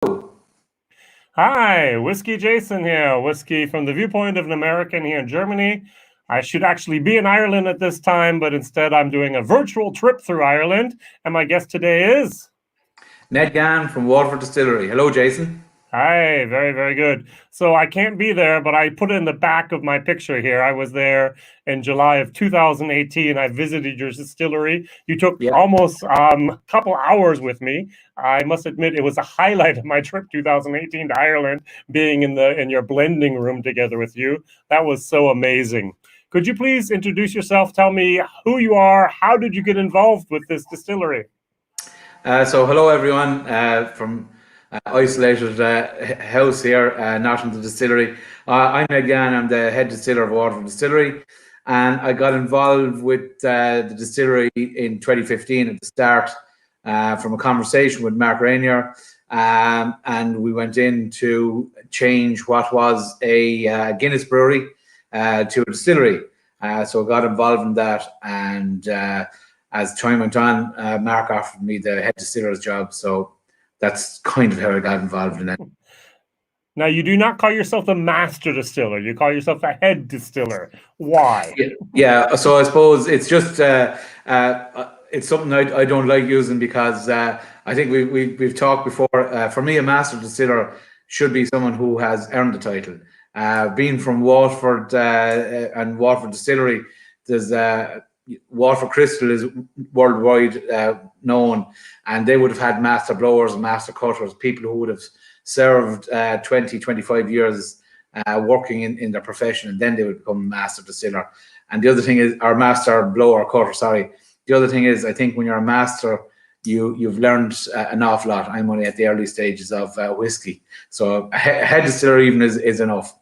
Hi, WhiskyJason here. Whiskey from the viewpoint of an American here in Germany. I should actually be in Ireland at this time, but instead I'm doing a virtual trip through Ireland. And my guest today is... Ned Gahan from Waterford Distillery. Hello, Jason. Hi, very, very good. So I can't be there, but I put it in the back of my picture here. I was there in July of 2018. I visited your distillery. You took almost a couple hours with me. I must admit it was a highlight of my trip 2018 to Ireland, being in your blending room together with you. That was so amazing. Could you please introduce yourself? Tell me who you are. How did you get involved with this distillery? So hello, everyone from isolated house here, not in the distillery. I'm Ned Gahan. I'm the head distiller of Waterford Distillery, and I got involved with the distillery in 2015 at the start from a conversation with Mark Rainier, and we went in to change what was a Guinness brewery to a distillery. So I got involved in that, and as time went on, Mark offered me the head distiller's job. So that's kind of how I got involved in it. Now, you do not call yourself the master distiller. You call yourself the head distiller. Why? Yeah, so I suppose it's just it's something I don't like using because I think we've talked before. For me, a master distiller should be someone who has earned the title. Being from Waterford and Waterford Distillery, there's Waterford Crystal is worldwide known, and they would have had master blowers and master cutters, people who would have served 20, 25 years working in their profession, and then they would become master distiller. And the other thing is, our master blower cutter, sorry. The other thing is, I think when you're a master, you've learned an awful lot. I'm only at the early stages of whiskey. So a head distiller even is enough.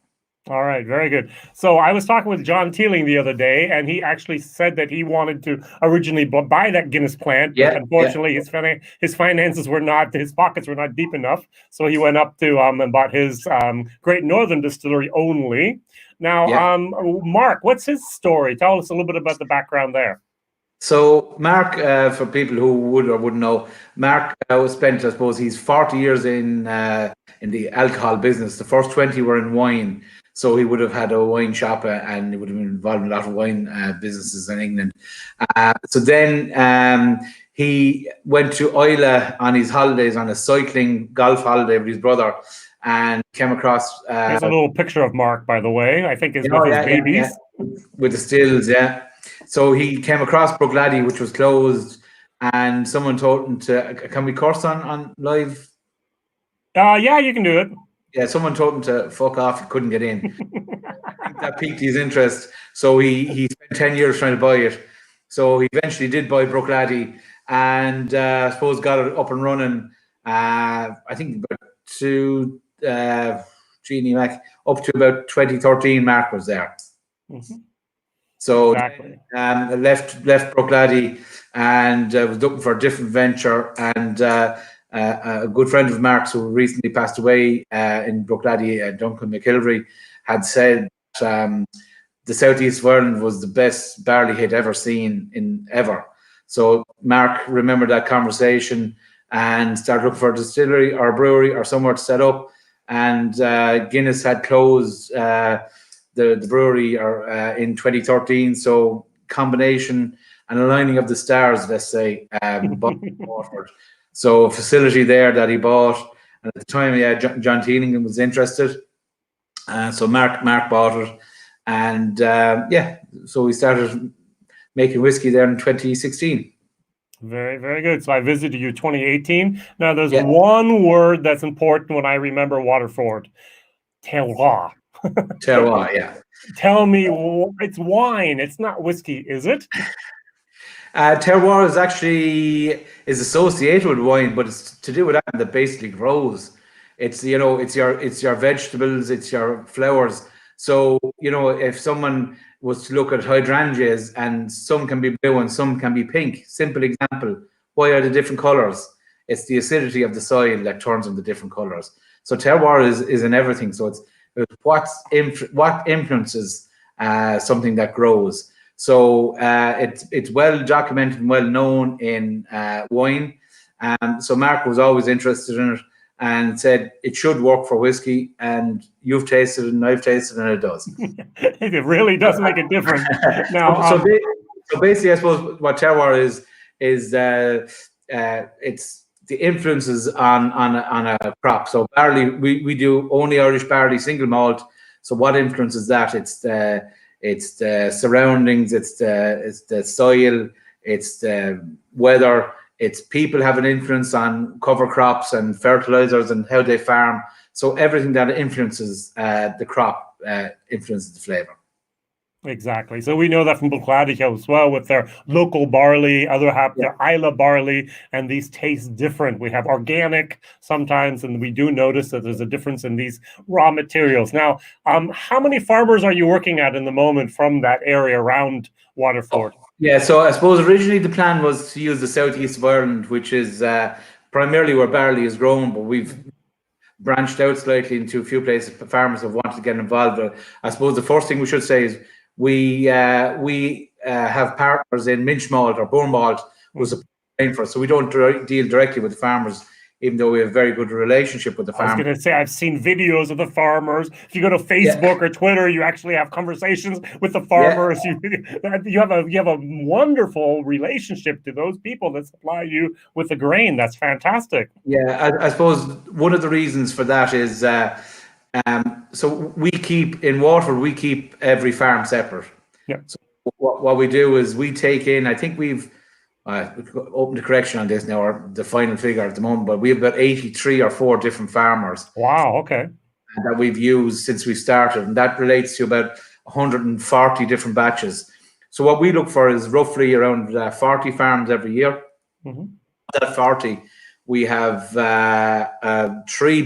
All right, very good. So I was talking with John Keeling the other day, and he actually said that he wanted to originally buy that Guinness plant, but unfortunately his finances were not, his pockets were not deep enough. So he went up to and bought his Great Northern Distillery only. Now, Mark, what's his story? Tell us a little bit about the background there. So Mark, for people who would or wouldn't know, Mark spent, I suppose, he's 40 years in the alcohol business. The first 20 were in wine. So he would have had a wine shop and he would have been involved in a lot of wine businesses in England. So then he went to Islay on his holidays, on a cycling golf holiday with his brother, and came across... There's a little picture of Mark, by the way. I think it's with his babies. With the stills, So he came across Bruichladdich, which was closed, and someone told him to... Can we curse on live? Yeah, you can do it. Yeah, someone told him to fuck off. He couldn't get in. I think that piqued his interest. So he spent 10 years trying to buy it. So he eventually did buy Bruichladdich, and I suppose got it up and running. I think about up to about 2013, Mark was there. Mm-hmm. So left Bruichladdich and was looking for a different venture, and a good friend of Mark's who recently passed away in Bruichladdich, Duncan McIlvery, had said the southeast of Ireland was the best barley he'd ever seen ever. So Mark remembered that conversation and started looking for a distillery or a brewery or somewhere to set up. And Guinness had closed the brewery in 2013. So combination and aligning of the stars, let's say, Waterford. So a facility there that he bought, and at the time, John Keeling was interested. So Mark bought it, and so we started making whiskey there in 2016. Very, very good. So I visited you 2018. Now, there's one word that's important when I remember Waterford: terroir. Terroir, yeah. Tell me, it's wine. It's not whiskey, is it? Terroir is associated with wine, but it's to do with that basically grows. It's it's your vegetables, it's your flowers. So if someone was to look at hydrangeas, and some can be blue and some can be pink. Simple example: why are the different colors? It's the acidity of the soil that turns them the different colors. So terroir is in everything. So it's what influences something that grows. So it's well documented and well known in wine. So Mark was always interested in it, and said it should work for whiskey, and you've tasted it and I've tasted it, and it does. It really does make a difference. Now, so basically, I suppose what terroir is it's the influences on a crop. So barley, we do only Irish barley single malt. So what influences that? It's the surroundings, it's the soil, it's the weather. It's people have an influence on cover crops and fertilizers and how they farm. So everything that influences the crop influences the flavor. Exactly. So we know that from Bruichladdich as well, with their local barley, other have their Isla barley, and these taste different. We have organic sometimes, and we do notice that there's a difference in these raw materials. Now, how many farmers are you working at in the moment from that area around Waterford? Yeah, so I suppose originally the plan was to use the southeast of Ireland, which is primarily where barley is grown, but we've branched out slightly into a few places farmers have wanted to get involved. But I suppose the first thing we should say is we have partners in Minch Malt or Bourne Malt who's a for us, so we don't deal directly with the farmers, even though we have a very good relationship with the farmers. I was going to say, I've seen videos of the farmers. If you go to Facebook or Twitter, you actually have conversations with the farmers. You have a wonderful relationship to those people that supply you with the grain. That's fantastic. Yeah, I suppose one of the reasons for that is so we keep in Waterford, we keep every farm separate. Yeah. So what we do is we take in, I think we've opened a correction on this now, or the final figure at the moment, but we have about 83 or 4 different farmers. Wow, okay. That we've used since we started, and that relates to about 140 different batches. So what we look for is roughly around 40 farms every year. Mm-hmm. That 40, we have 3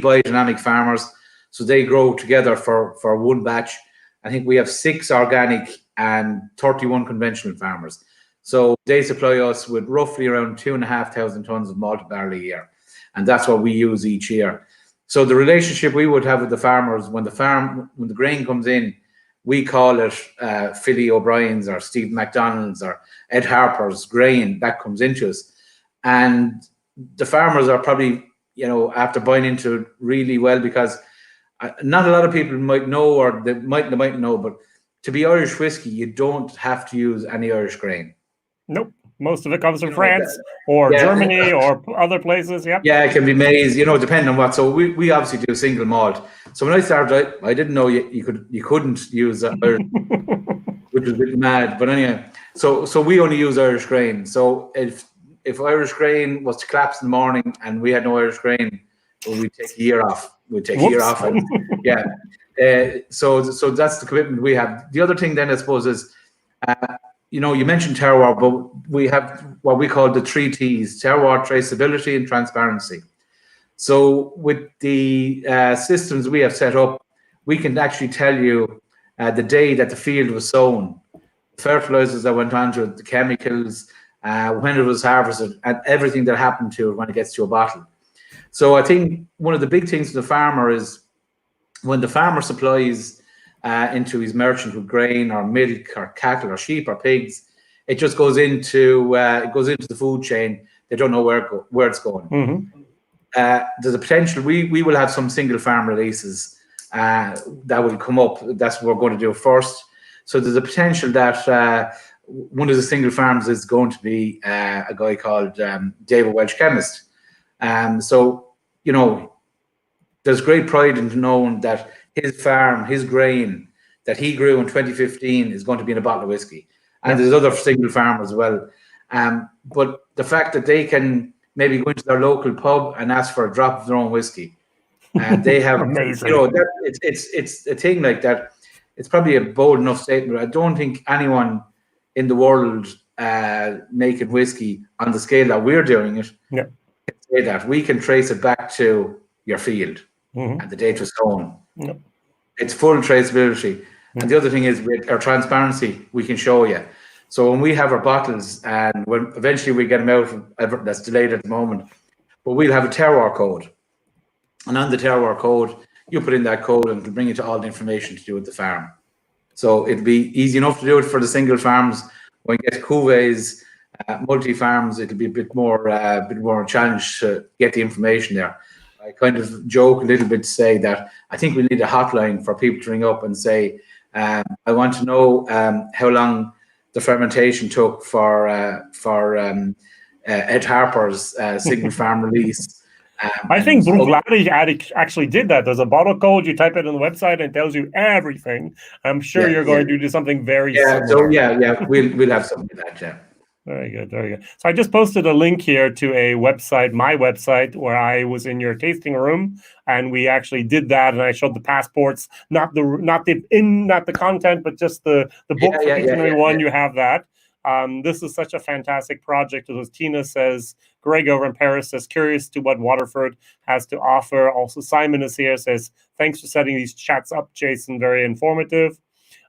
biodynamic farmers, so they grow together for one batch. I think we have 6 organic and 31 conventional farmers. So they supply us with roughly around 2,500 tons of malted barley a year, and that's what we use each year. So the relationship we would have with the farmers, when the grain comes in, we call it Philly O'Brien's or Steve McDonald's or Ed Harper's grain that comes into us, and the farmers are probably after buying into it really well, because not a lot of people might know, or they might know, but to be Irish whiskey, you don't have to use any Irish grain. Nope. Most of it comes from France or Germany or other places. Yep. Yeah, it can be maize, depending on what. So we obviously do single malt. So when I started, I didn't know you couldn't use Irish, which was a bit mad. But anyway, so we only use Irish grain. So if Irish grain was to collapse in the morning and we had no Irish grain, we'd take a year off. We'd take a year off. So that's the commitment we have. The other thing then, I suppose, is you mentioned terroir, but we have what we call the 3 T's: terroir, traceability, and transparency. So with the systems we have set up, we can actually tell you the day that the field was sown, the fertilizers that went on to it, the chemicals, when it was harvested, and everything that happened to it when it gets to a bottle. So I think one of the big things to the farmer is when the farmer supplies into his merchant with grain or milk or cattle or sheep or pigs, it just goes into the food chain. They don't know where it's going. Mm-hmm. There's a potential. We will have some single farm releases that will come up. That's what we're going to do first. So there's a potential that one of the single farms is going to be a guy called David Welch Chemist. So there's great pride in knowing that his farm, his grain that he grew in 2015 is going to be in a bottle of whiskey. And there's other single farmers as well. But the fact that they can maybe go into their local pub and ask for a drop of their own whiskey, and they have, it's a thing like that. It's probably a bold enough statement. I don't think anyone in the world making whiskey on the scale that we're doing it can say that. We can trace it back to your field and the date was sown. It's full traceability. And the other thing is, with our transparency, we can show you. So when we have our bottles, and when eventually we get them out, that's delayed at the moment, but we'll have a terroir code. And on the terroir code, you put in that code and it'll bring you to all the information to do with the farm. So it'll be easy enough to do it for the single farms. When you get cuvées, multi-farms, it'll be a bit more a challenge to get the information there. I kind of joke a little bit to say that I think we need a hotline for people to ring up and say, I want to know how long the fermentation took for Ed Harper's single farm release. I think Bruichladdich actually did that. There's a bottle code. You type it on the website and it tells you everything. I'm sure you're going to do something very similar. So we'll have something like that. Yeah. Very good, very good. So I just posted a link here to a website, my website, where I was in your tasting room, and we actually did that. And I showed the passports, not the content, but just the book for each and every one. You have that. This is such a fantastic project. As Tina says, Greg over in Paris says, curious to what Waterford has to offer. Also, Simon is here, says, thanks for setting these chats up, Jason. Very informative.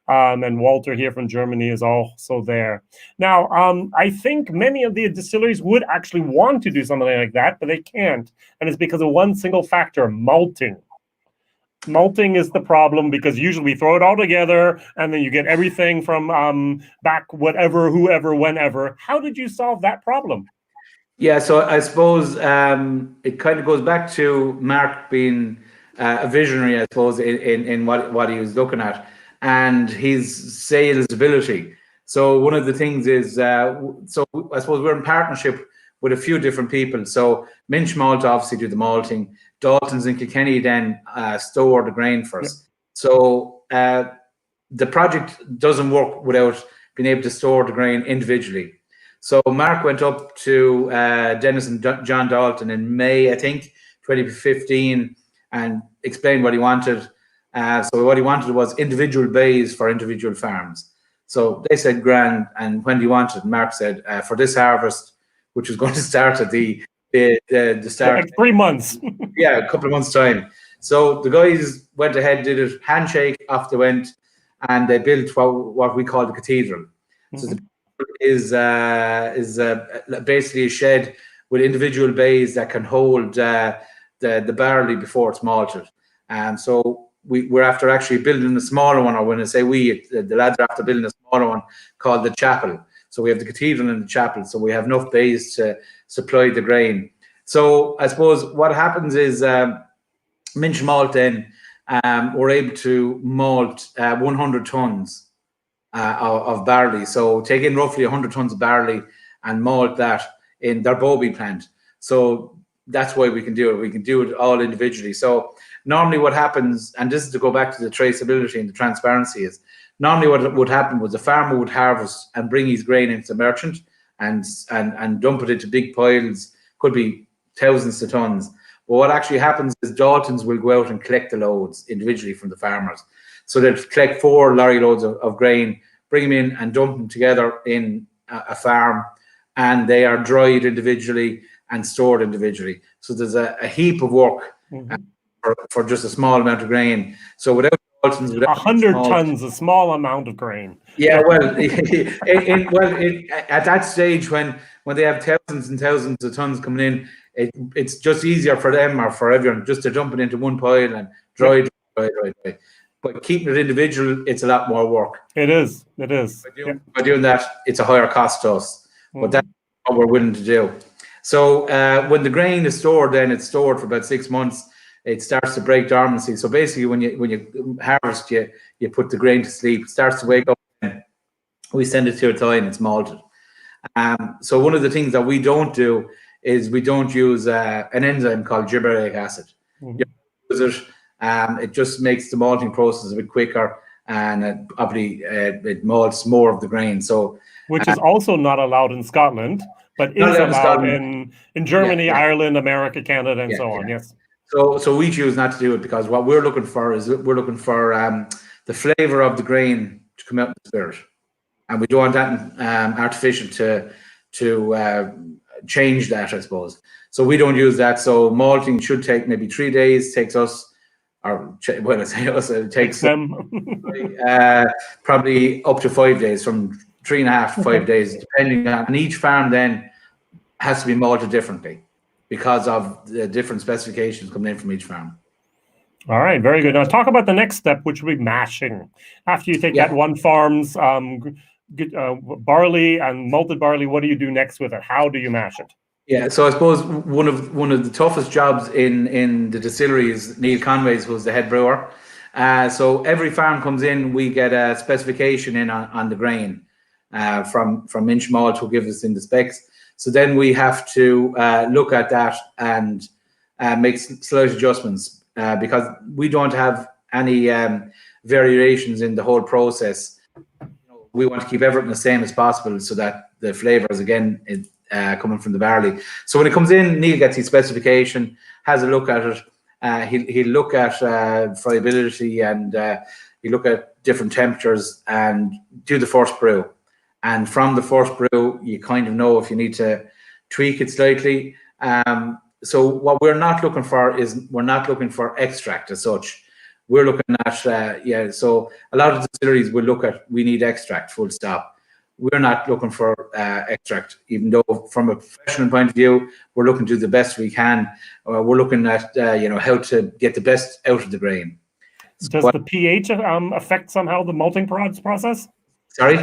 And Walter here from Germany is also there. Now, I think many of the distilleries would actually want to do something like that, but they can't. And it's because of one single factor, malting. Malting is the problem, because usually we throw it all together and then you get everything from back whatever, whoever, whenever. How did you solve that problem? Yeah, so I suppose it kind of goes back to Mark being a visionary, I suppose, in what he was looking at, and his sales ability. So one of the things is, so I suppose we're in partnership with a few different people. So Minch Malt obviously do the malting. Dalton's and Kilkenny then store the grain for us. So the project doesn't work without being able to store the grain individually. So Mark went up to Dennis and John Dalton in May, I think, 2015, and explained what he wanted. So what he wanted was individual bays for individual farms. So they said grand, and when do you want it? Mark said for this harvest, which was going to start at the start. Like 3 months. Yeah, a couple of months' time. So the guys went ahead, did it, handshake, off they went, and they built what we call the cathedral. So the is basically a shed with individual bays that can hold the barley before it's malted. And so we're after actually building a smaller one, or when I say we, the lads are after building a smaller one called the chapel. So we have the cathedral and the chapel, so we have enough bays to supply the grain. So I suppose what happens is Minch Malt then we're able to malt 100 tons of barley. So take in roughly 100 tons of barley and malt that in their Bobby plant. So that's why we can do it. We can do it all individually. So normally what happens, and this is to go back to the traceability and the transparency, is normally what would happen was the farmer would harvest and bring his grain into the merchant and dump it into big piles, could be thousands of tons. But what actually happens is Daltons will go out and collect the loads individually from the farmers. So they'll collect 4 lorry loads of grain, bring them in and dump them together in a farm, and they are dried individually and stored individually. So there's a heap of work for just a small amount of grain. So without Daltons, 100 tons, a small amount of grain. Yeah, well, at that stage when they have thousands and thousands of tons coming in, it's just easier for them or for everyone just to dump it into one pile and dry. But keeping it individual, it's a lot more work. It is. By doing that, it's a higher cost to us. But that's what we're willing to do. So when the grain is stored, then it's stored for about 6 months. It starts to break dormancy. So basically, when you harvest, you put the grain to sleep. It starts to wake up. And we send it to a tie and it's malted. So one of the things that we don't do is we don't use an enzyme called gibberellic acid. It just makes the malting process a bit quicker, and it malts more of the grain. So, which is also not allowed in Scotland, but is allowed in Germany, Ireland, America, Canada, and so on. Yes. So we choose not to do it because what we're looking for is the flavor of the grain to come out in the spirit, and we don't want that artificial to change that, I suppose. So we don't use that. So malting should take maybe 3 days. Takes us. Or when I say us, it takes them probably up to 5 days, from 3.5 to 5 days, depending on. And each farm then has to be malted differently because of the different specifications coming in from each farm. All right, very good. Now talk about the next step, which will be mashing. After you take that one farm's barley and malted barley, what do you do next with it? How do you mash it? Yeah, so I suppose one of the toughest jobs in the distillery is Neil Conway's, who's the head brewer. So every farm comes in, we get a specification in on the grain from Inchmalt, who give us in the specs. So then we have to look at that and make slight adjustments because we don't have any variations in the whole process. We want to keep everything the same as possible so that the flavors, again, coming from the barley. So when it comes in, Neil gets his specification, has a look at it. He'll look at friability and he'll look at different temperatures and do the first brew. And from the first brew, you kind of know if you need to tweak it slightly. So what we're not looking for is we're not looking for extract as such. We're looking at, so a lot of distilleries will look at, we need extract, full stop. We're not looking for extract, even though from a professional point of view, we're looking to do the best we can. We're looking at, how to get the best out of the grain. Does the pH affect somehow the malting process? Sorry?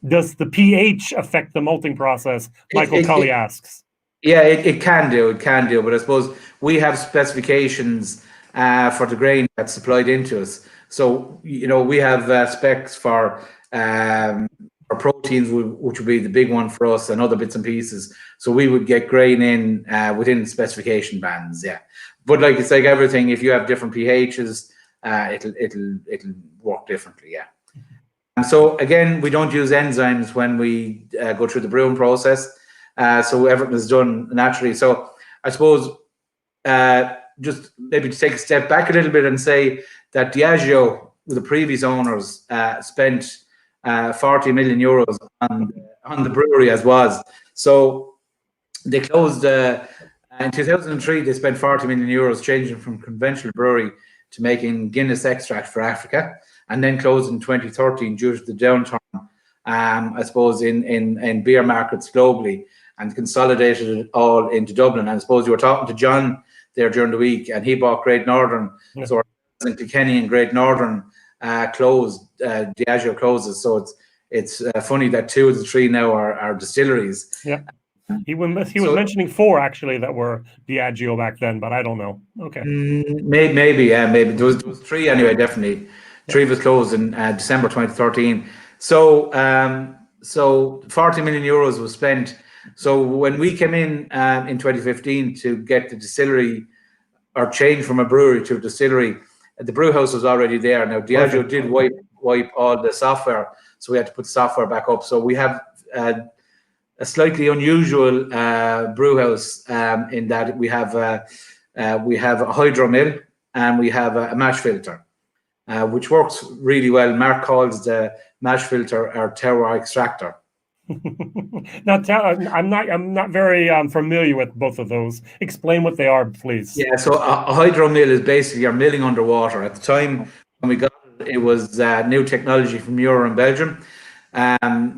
Does the pH affect the malting process? Michael Cully asks. Yeah, it can do. It can do. But I suppose we have specifications for the grain that's supplied into us. So, we have specs for proteins, which would be the big one for us, and other bits and pieces. So we would get grain in within specification bands, yeah. But it's like everything, if you have different pHs, it'll work differently, yeah. And so again, we don't use enzymes when we go through the brewing process. So everything is done naturally. So I suppose just maybe to take a step back a little bit and say that Diageo, the previous owners, spent 40 million euros on the brewery as was. So they closed in 2003. They spent 40 million euros changing from conventional brewery to making Guinness extract for Africa, and then closed in 2013 due to the downturn, I suppose, in beer markets globally, and consolidated it all into Dublin. And I suppose you were talking to John there during the week, and he bought Great Northern. Yeah. So in Kilkenny and Great Northern closed, Diageo closes. So it's funny that 2 of the 3 now are distilleries. Yeah, he was mentioning 4 actually that were Diageo back then, but I don't know. Okay, maybe there was 3 anyway. Definitely, 3 was closed in December 2013. So 40 million euros was spent. So when we came in 2015 to get the distillery or change from a brewery to a distillery, the brew house was already there. Now Diageo did wipe all the software, so we had to put the software back up. So we have a slightly unusual brew house in that we have a hydromill and we have a mash filter, which works really well. Mark calls the mash filter our terroir extractor. Now, I'm not very familiar with both of those. Explain what they are, please. Yeah, so a hydromill is basically you're milling underwater. At the time when we got it, it was new technology from Europe and Belgium.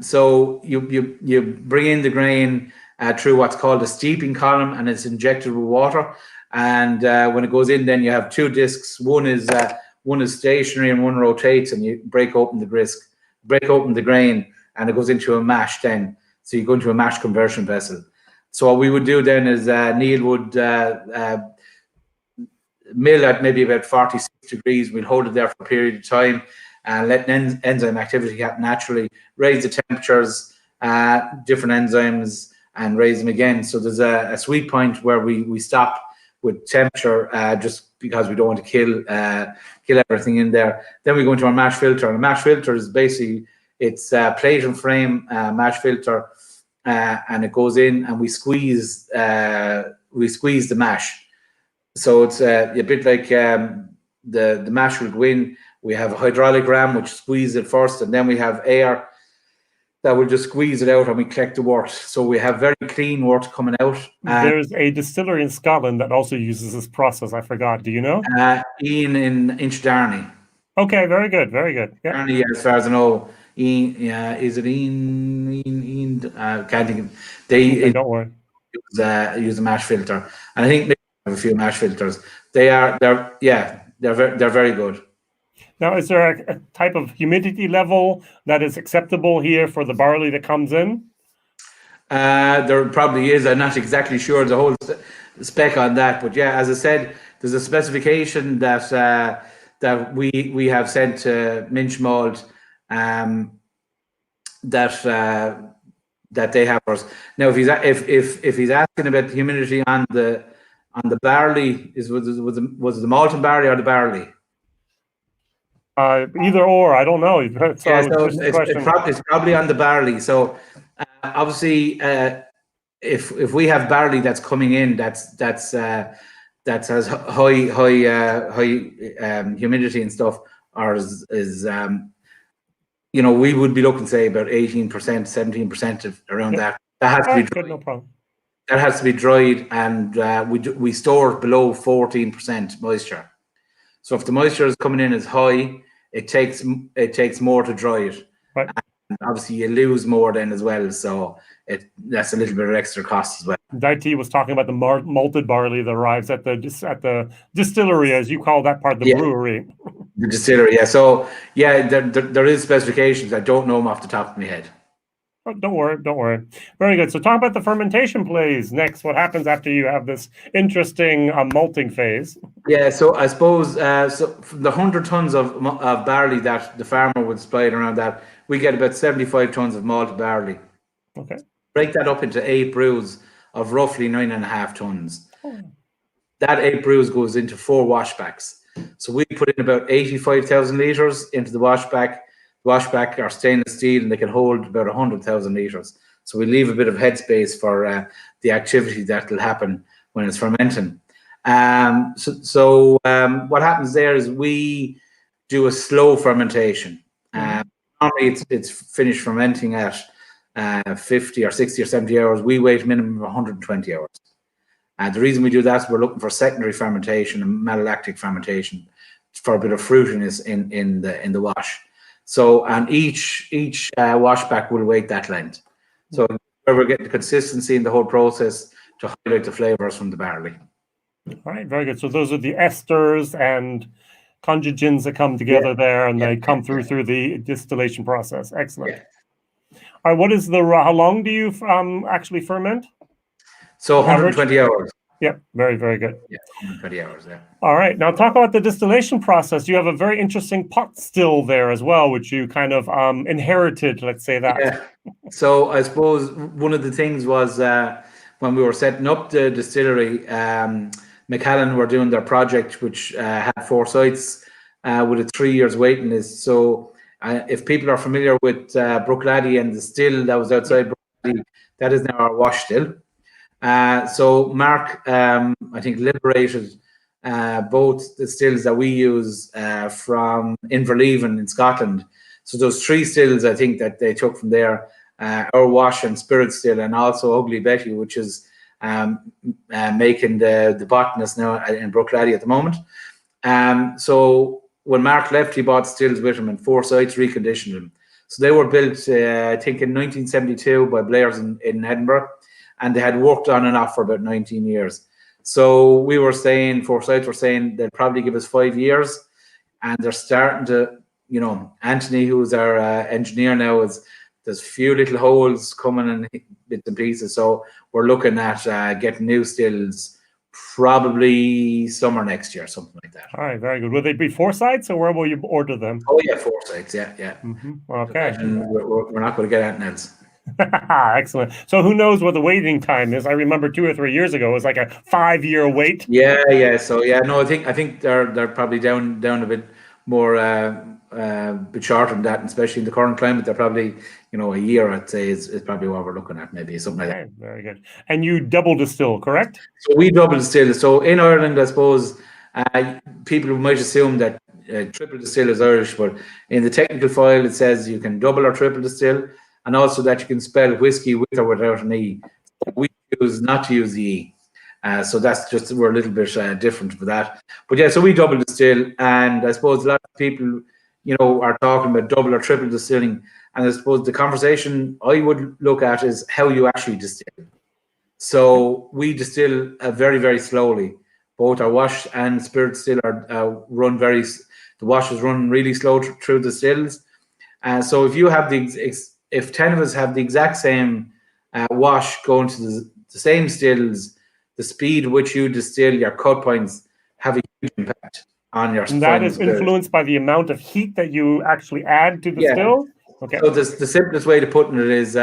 So you bring in the grain through what's called a steeping column, and it's injected with water. And when it goes in, then you have 2 discs. One is stationary and one rotates, and you break open the grain, and it goes into a mash then. So you go into a mash conversion vessel. So what we would do then is Neil would mill at maybe about 46 degrees. We'll hold it there for a period of time and let enzyme activity happen naturally, raise the temperatures, different enzymes, and raise them again. So there's a sweet point where we stop with temperature just because we don't want to kill everything in there. Then we go into our mash filter. And a mash filter is basically, it's a plate and frame mash filter, and it goes in and we squeeze the mash. So it's a bit like the mash will go in. We have a hydraulic ram which squeezes it first, and then we have air that will just squeeze it out, and we collect the wort. So we have very clean wort coming out. There's a distillery in Scotland that also uses this process. I forgot. Do you know? Ian in Inchdarney. Okay, very good, very good. Yeah. Darney, as far as I know. Ian, is it Ian? Can't think of. Don't worry. Use a mash filter, and I think they have a few mash filters. They're very good. Now, is there a type of humidity level that is acceptable here for the barley that comes in? There probably is. I'm not exactly sure the whole spec on that, but yeah, as I said, there's a specification that that we have sent to Minch Malt, that they have for us. Now, if he's asking about the humidity on the barley, was it the malted barley or the barley? Either or, I don't know. So Yeah, so it's probably on the barley. So obviously, if we have barley that's coming in, that has high humidity and stuff, or is we would be looking, say, about 18%, 17% around that. That has to be dried. No problem. That has to be dried, and we store below 14% moisture. So if the moisture is coming in as high, it takes more to dry it. Right. And obviously, you lose more then as well. So that's a little bit of extra cost as well. IT was talking about the malted barley that arrives at the distillery, as you call that part, the brewery. The distillery, yeah. So yeah, there is specifications. I don't know them off the top of my head. Oh, don't worry. Very good. So talk about the fermentation, please. Next, what happens after you have this interesting malting phase? Yeah, so I suppose so from the 100 tons of barley that the farmer would supply around that, we get about 75 tons of malted barley. Okay. Break that up into 8 brews of roughly 9.5 tons. Oh. That 8 brews goes into 4 washbacks. So we put in about 85,000 litres into the washback. Washback are stainless steel and they can hold about 100,000 litres. So we leave a bit of headspace for the activity that will happen when it's fermenting. So what happens there is we do a slow fermentation. Normally it's finished fermenting at 50 or 60 or 70 hours. We wait a minimum of 120 hours. The reason we do that is we're looking for secondary fermentation and malolactic fermentation for a bit of fruitiness in the wash. So, and each washback will wait that length. So where we're getting the consistency in the whole process to highlight the flavors from the barley. All right, very good. So those are the esters and conjugens that come together there, and they come through the distillation process. Excellent. All right, what is how long do you actually ferment? So 120 hours. Yeah, very, very good. Yeah, 120 hours, yeah. All right, now talk about the distillation process. You have a very interesting pot still there as well, which you kind of inherited, let's say that. Yeah. So I suppose one of the things was when we were setting up the distillery, Macallan were doing their project, which had 4 sites with a 3 years waiting list. So if people are familiar with Brookladdy and the still that was outside Brookladdy, that is now our wash still. So Mark, I think, liberated both the stills that we use from Inverleven in Scotland. So those 3 stills, I think, that they took from there, our wash and spirit still, and also Ugly Betty, which is making the botanist now in Brookladdy at the moment. So when Mark left, he bought stills with him, and 4 sites reconditioned them. So they were built, I think, in 1972 by Blair's in Edinburgh. And they had worked on and off for about 19 years. So we were saying, 4 sites were saying they'll probably give us 5 years. And they're starting to, Anthony, who's our engineer now, there's a few little holes coming in bits and pieces. So we're looking at getting new stills probably summer next year, something like that. All right, very good. Will they be 4 sites, or where will you order them? Oh, yeah, 4 sites, yeah. Okay. We're not going to get anything else. Excellent. So who knows what the waiting time is? I remember 2 or 3 years ago it was like a 5-year wait. Yeah. So no, I think they're probably down a bit more, bit shorter than that, and especially in the current climate. They're probably a year, I'd say, is probably what we're looking at, maybe something like that. Very good. And you double distill, correct? So we double distill. So in Ireland, I suppose people might assume that triple distill is Irish, but in the technical file it says you can double or triple distill. And also that you can spell whiskey with or without an E. We choose not to use the E. So that's just, we're a little bit different for that. But yeah, so we double distill. And I suppose a lot of people, are talking about double or triple distilling. And I suppose the conversation I would look at is how you actually distill. So we distill very, very slowly. Both our wash and spirit still are run the wash is run really slow through the stills. So if you have if 10 of us have the exact same wash going to the same stills, the speed which you distill your cut points have a huge impact on your and that is influenced by the amount of heat that you actually add to the still? Okay. So the simplest way to put it is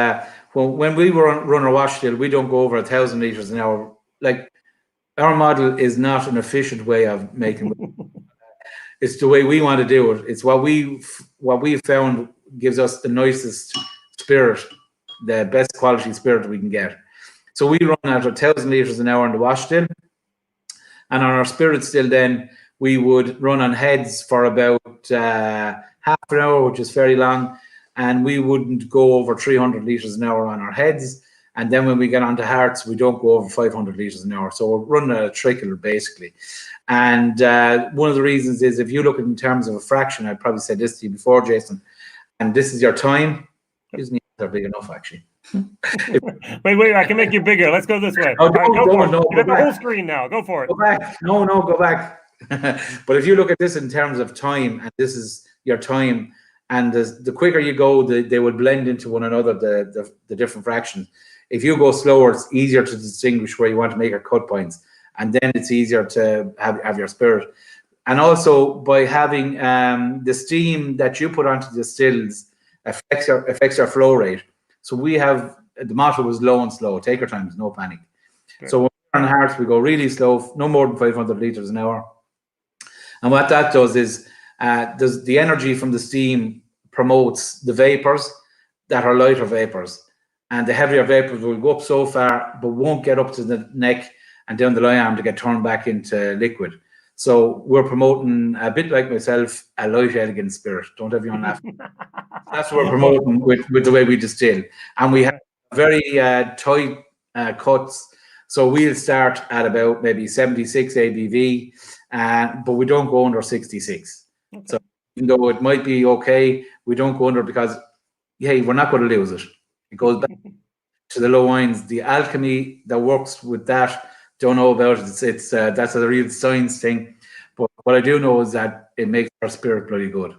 when we run a wash still, we don't go over 1,000 liters an hour. Like, our model is not an efficient way of making it's the way we want to do it. It's what we've found gives us the nicest spirit, the best quality spirit we can get. So we run at 1,000 liters an hour on the wash still, and on our spirit still, then we would run on heads for about half an hour, which is very long, and we wouldn't go over 300 liters an hour on our heads. And then when we get onto hearts, we don't go over 500 liters an hour. So we're running at a trickle, basically. And one of the reasons is, if you look at it in terms of a fraction, I probably said this to you before, Jason, and this is your time. Isn't it big enough, actually? wait, I can make you bigger. Let's go this way. Oh, no, you got the whole screen now. Go for it. Go back. No, go back. But if you look at this in terms of time, and this is your time, and the quicker you go, they will blend into one another, the different fractions. If you go slower, it's easier to distinguish where you want to make your cut points, and then it's easier to have your spirit. And also, by having the steam that you put onto the stills affects your flow rate. So we have, the motto was low and slow. Take your time, there's no panic. Okay. So when we're on hearts, we go really slow, no more than 500 liters an hour. And what that does is, the energy from the steam promotes the vapors that are lighter vapors. And the heavier vapors will go up so far, but won't get up to the neck and down the lie arm to get turned back into liquid. So we're promoting, a bit like myself, a light, elegant spirit. Don't everyone laugh. That's what we're promoting with the way we distill. And we have very tight cuts. So we'll start at about maybe 76 ABV, but we don't go under 66. Okay. So even though it might be okay, we don't go under, because, hey, we're not going to lose it. It goes back to the low wines. The alchemy that works with that, don't know about it. It's that's a real science thing. But what I do know is that it makes our spirit bloody good.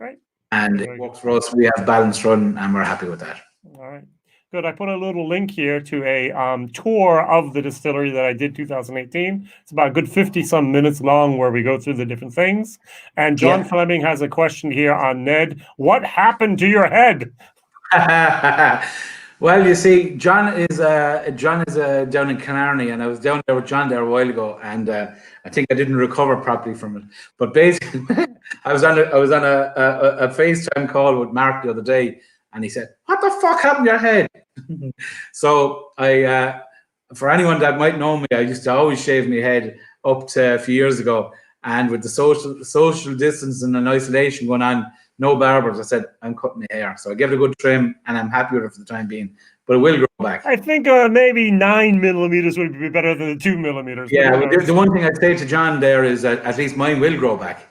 Right. And it works for us. We have balanced run, and we're happy with that. All right. Good. I put a little link here to a tour of the distillery that I did 2018. It's about a good 50-some minutes long, where we go through the different things. And John Fleming has a question here on Ned. What happened to your head? Well, you see, John is down in Killarney, and I was down there with John there a while ago, and I think I didn't recover properly from it. But basically, I was on a FaceTime call with Mark the other day, and he said, "What the fuck happened to your head?" So I, for anyone that might know me, I used to always shave my head up to a few years ago, and with the social distancing and isolation going on, no barbers, I said, I'm cutting my hair. So I gave it a good trim, and I'm happy with it for the time being. But it will grow back. I think maybe 9 millimeters would be better than the 2 millimeters. Yeah, the one thing I'd say to John there is that at least mine will grow back.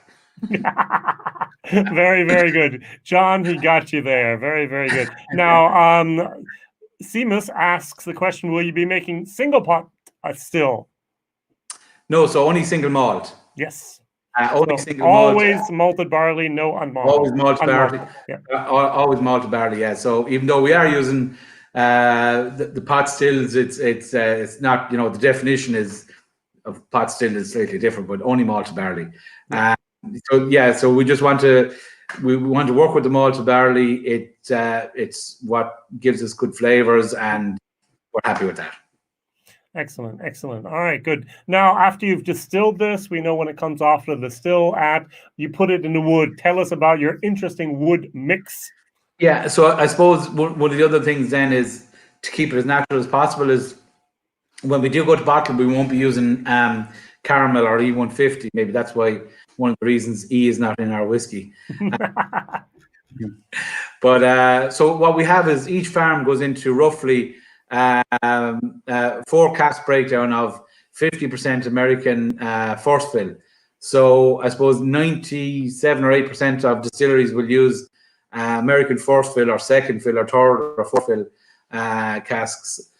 Very, very good. John, he got you there. Very, very good. Now, Seamus asks the question, will you be making single pot still? No, so only single malt. Yes. Only single always malt. malted barley, no unmalted. Always malted barley. Yeah. Always malted barley. Yeah. So even though we are using the pot stills, it's not, the definition of pot still is slightly different, but only malted barley. So we just want to work with the malted barley. It's what gives us good flavors, and we're happy with that. Excellent, excellent. All right, good. Now, after you've distilled this, we know when it comes off of the still you put it in the wood. Tell us about your interesting wood mix. Yeah, so I suppose one of the other things then is to keep it as natural as possible is when we do go to bottle, we won't be using caramel or E150. Maybe that's why one of the reasons E is not in our whiskey. But so what we have is each farm goes into roughly 4 cask breakdown of 50% American first fill. So I suppose 97 or 8% of distilleries will use American first fill or second fill or third or fourth fill casks.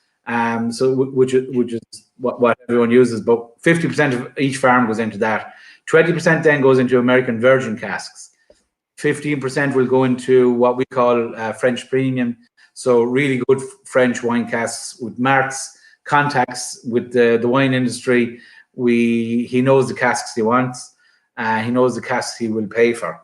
So which is what everyone uses, but 50% of each farm goes into that. 20% then goes into American virgin casks. 15% will go into what we call French premium. So really good French wine casks with Mark's contacts with the wine industry. He knows the casks he wants. He knows the casks he will pay for.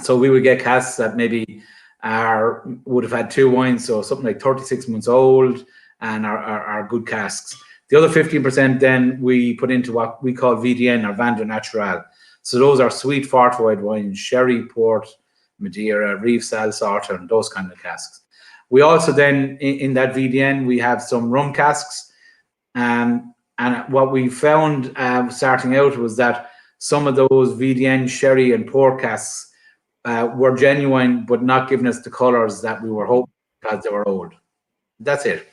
So we would get casks that maybe would have had 2 wines, so something like 36 months old, and are good casks. The other 15% then we put into what we call VDN, or Vin Natural. So those are sweet fortified wines, sherry, port, Madeira, Riesling, Sauternes, those kind of casks. We also then, in that VDN, we have some rum casks. And what we found starting out was that some of those VDN, sherry, and port casks were genuine, but not giving us the colours that we were hoping because they were old. That's it.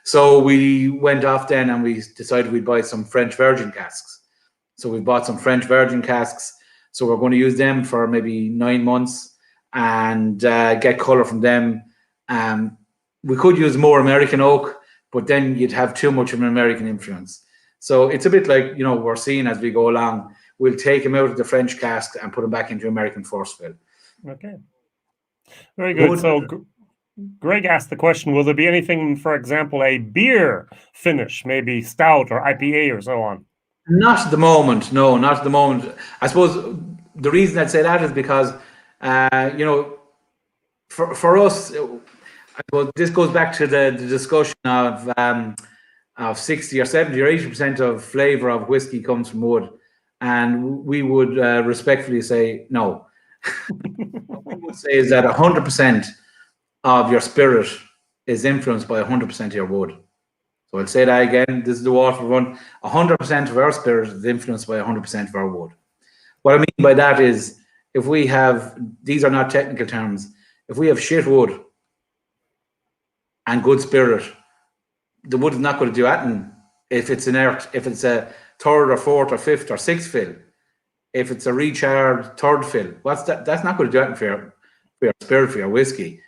So we went off then and we decided we'd buy some French Virgin casks. So we bought some French Virgin casks. So we're going to use them for maybe 9 months and get colour from them. We could use more American oak, but then you'd have too much of an American influence. So it's a bit like, we're seeing as we go along, we'll take them out of the French cask and put them back into American force fill. Okay. Very good. So Greg asked the question, will there be anything, for example, a beer finish, maybe stout or IPA or so on? Not at the moment. No, not at the moment. I suppose the reason I'd say that is because, for us, I suppose this goes back to the discussion of 60 or 70 or 80% of flavour of whiskey comes from wood. And we would respectfully say no. What we would say is that 100% of your spirit is influenced by 100% of your wood. So I'll say that again. This is the Waterford one. 100% of our spirit is influenced by 100% of our wood. What I mean by that is, if we have, these are not technical terms, if we have shit wood and good spirit, the wood is not going to do anything if it's inert, if it's a 3rd or 4th or 5th or 6th fill. If it's a recharged 3rd fill, what's that? That's not going to do anything for your spirit, for your whiskey.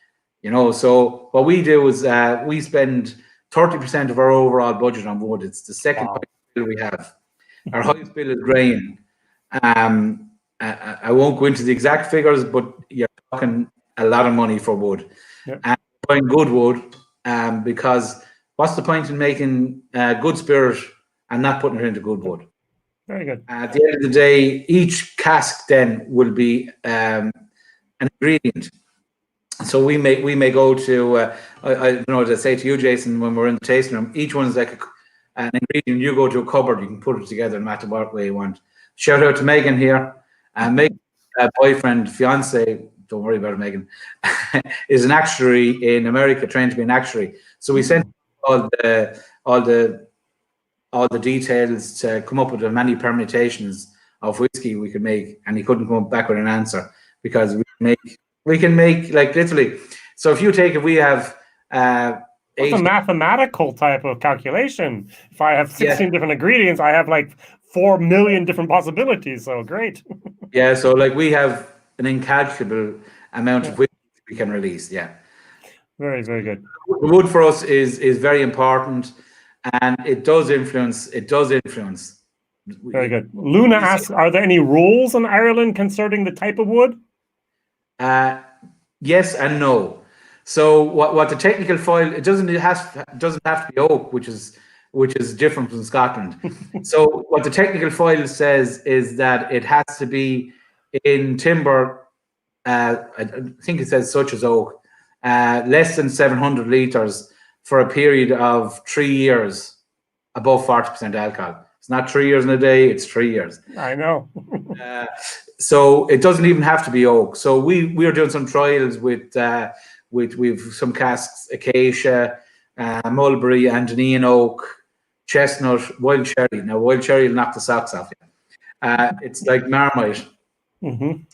So what we do is we spend 30% of our overall budget on wood. It's the second bill we have. Our highest bill is grain. I won't go into the exact figures, but you're talking a lot of money for wood. Yep. And buying good wood, because what's the point in making good spirit and not putting it into good wood? Very good. At the end of the day, each cask then will be an ingredient. So we may go to I don't know what I say to you, Jason, when we're in the tasting room. Each one's like an ingredient. You go to a cupboard, you can put it together no matter what way you want. Shout out to Megan here. Megan's boyfriend, fiance, don't worry about it, Megan, is an actuary in America, trained to be an actuary. So we sent all the details to come up with the many permutations of whiskey we could make, and he couldn't come back with an answer because we can make like literally. So if we have it's a mathematical type of calculation. If I have 16 different ingredients, I have like 4 million different possibilities. So great. Yeah, so like we have an incalculable amount of whiskey we can release. Yeah. Very, very good. The wood for us is very important, and it does influence. Very good. Luna asks, are there any rules in Ireland concerning the type of wood? Yes and no. So what the technical file, it doesn't have to be oak, which is different from Scotland. So what the technical file says is that it has to be in timber. I think it says such as oak, less than 700 litres for a period of 3 years, above 40% alcohol. It's not 3 years in a day; it's 3 years. I know. So it doesn't even have to be oak. So we are doing some trials with some casks: acacia, mulberry, Andean oak, chestnut, wild cherry. Now wild cherry will knock the socks off you. It's like Marmite. Some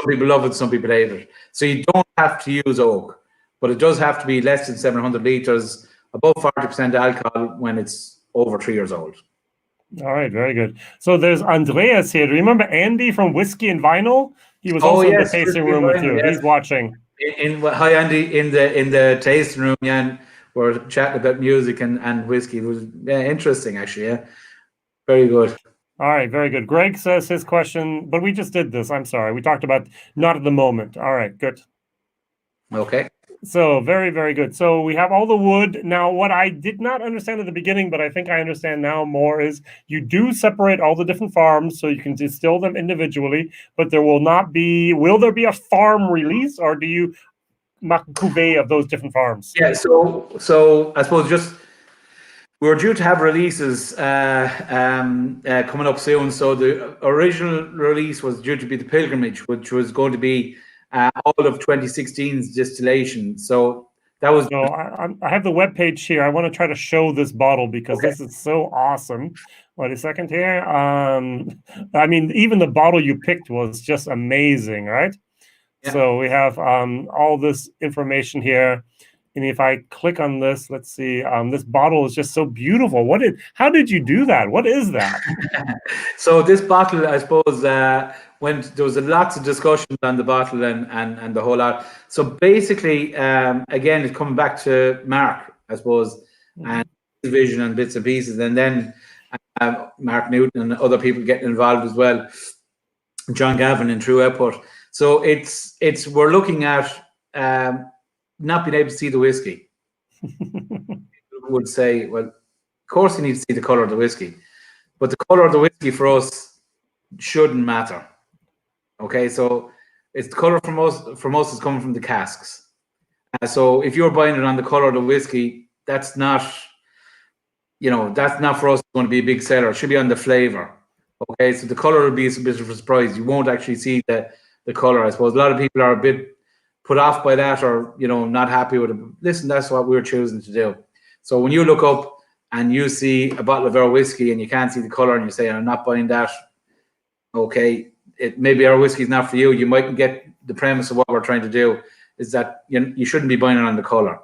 people love it, some people hate it. So you don't have to use oak, but it does have to be less than 700 litres, above 40% alcohol when it's over 3 years old. All right, very good. So there's Andreas here. Do you remember Andy from Whiskey and Vinyl? He was also in the tasting room with you. Yes. He's watching. Hi, Andy, in the tasting room, yeah, we're chatting about music and whiskey. It was interesting, actually. Yeah, very good. All right, very good. Greg says his question, but we just did this. I'm sorry. We talked about not at the moment. All right, good. Okay. So very, very good. So we have all the wood. Now, what I did not understand at the beginning, but I think I understand now more, is you do separate all the different farms so you can distill them individually, but there will not be, will there be a farm release, or do you make a cuvee of those different farms? Yeah, so I suppose just we're due to have releases coming up soon. So the original release was due to be the Pilgrimage, which was going to be all of 2016's distillation. So that was. So I have the web page here. I want to try to show this bottle because this is so awesome. Wait a second here. I mean, even the bottle you picked was just amazing, right? Yeah. So we have all this information here. And if I click on this, let's see, this bottle is just so beautiful. How did you do that? What is that? So this bottle, I suppose, when there was lots of discussions on the bottle and the whole lot. So basically, again, it's coming back to Mark, I suppose, and his vision and bits and pieces, and then Mark Newton and other people getting involved as well. John Gavin in True Output. So we're looking at not being able to see the whiskey. People would say, well, of course you need to see the color of the whiskey, but the color of the whiskey for us shouldn't matter. Okay, so it's the color from us is coming from the casks. So if you're buying it on the color of the whiskey, that's not for us going to be a big seller. It should be on the flavor. Okay, so the color will be a bit of a surprise. You won't actually see the color. I suppose a lot of people are a bit put off by that, or not happy with it. Listen, that's what we're choosing to do. So when you look up and you see a bottle of our whiskey and you can't see the color and you say, I'm not buying that, okay, maybe our whiskey is not for you. You mightn't get the premise of what we're trying to do, is that you shouldn't be buying it on the color.